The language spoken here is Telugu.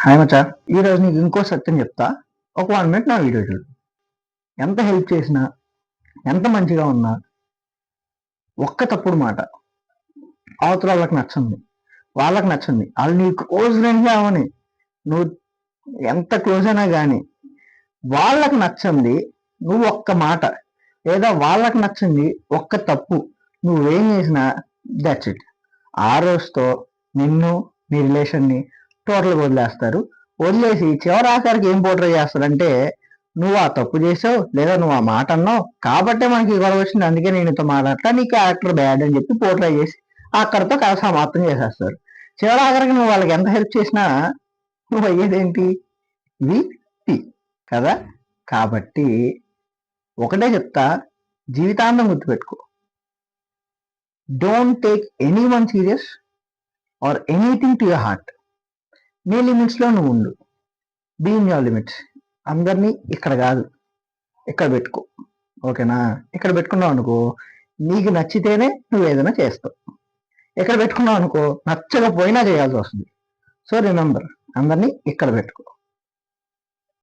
హాయ్ మచ్చా, ఈరోజు నీకు ఇంకో సత్యం చెప్తా. ఒక 1 మినిట్ నా వీడియో చూడు. ఎంత హెల్ప్ చేసినా, ఎంత మంచిగా ఉన్నా, ఒక్క తప్పుడు మాట అవతల వాళ్ళకి నచ్చింది వాళ్ళు నీ క్లోజ్ ఫ్రెండ్స్ అవని, నువ్వు ఎంత క్లోజ్ అయినా కానీ వాళ్ళకి నచ్చింది నువ్వు ఒక్క మాట లేదా వాళ్ళకి నచ్చింది ఒక్క తప్పు నువ్వేం చేసినా దట్స్ ఇట్. ఆ రోజుతో నిన్ను నీ రిలేషన్ని టోటల్గా వదిలేస్తారు. వదిలేసి చివరి ఆఖరికి ఏం పోర్ట్రే చేస్తారంటే, నువ్వు ఆ తప్పు చేసావు లేదా నువ్వు ఆ మాట అన్నావు కాబట్టే మనకి గొడవ వచ్చింది, అందుకే నేను ఇంత మాట్లాడతా, నీ క్యారెక్టర్ బ్యాడ్ అని చెప్పి పోర్ట్రే చేసి అక్కడితో కథ సమాప్తం చేసేస్తారు. చివరి ఆఖరికి నువ్వు వాళ్ళకి ఎంత హెల్ప్ చేసినా నువ్వు అయ్యేదేంటి? వి కదా. కాబట్టి ఒకటే చెప్తా, జీవితాంతం గుర్తుపెట్టుకో, don't take anyone serious or anything to your heart. నీ లిమిట్స్లో నువ్వు ఉండు. Be in your limits. అందరినీ ఇక్కడ కాదు, ఇక్కడ పెట్టుకో. ఓకేనా? ఇక్కడ పెట్టుకున్నావు అనుకో, నీకు నచ్చితేనే నువ్వు ఏదైనా చేస్తావు. ఇక్కడ పెట్టుకున్నావు అనుకో, నచ్చకపోయినా చేయాల్సి వస్తుంది. సో రిమెంబర్, అందరినీ ఇక్కడ పెట్టుకో.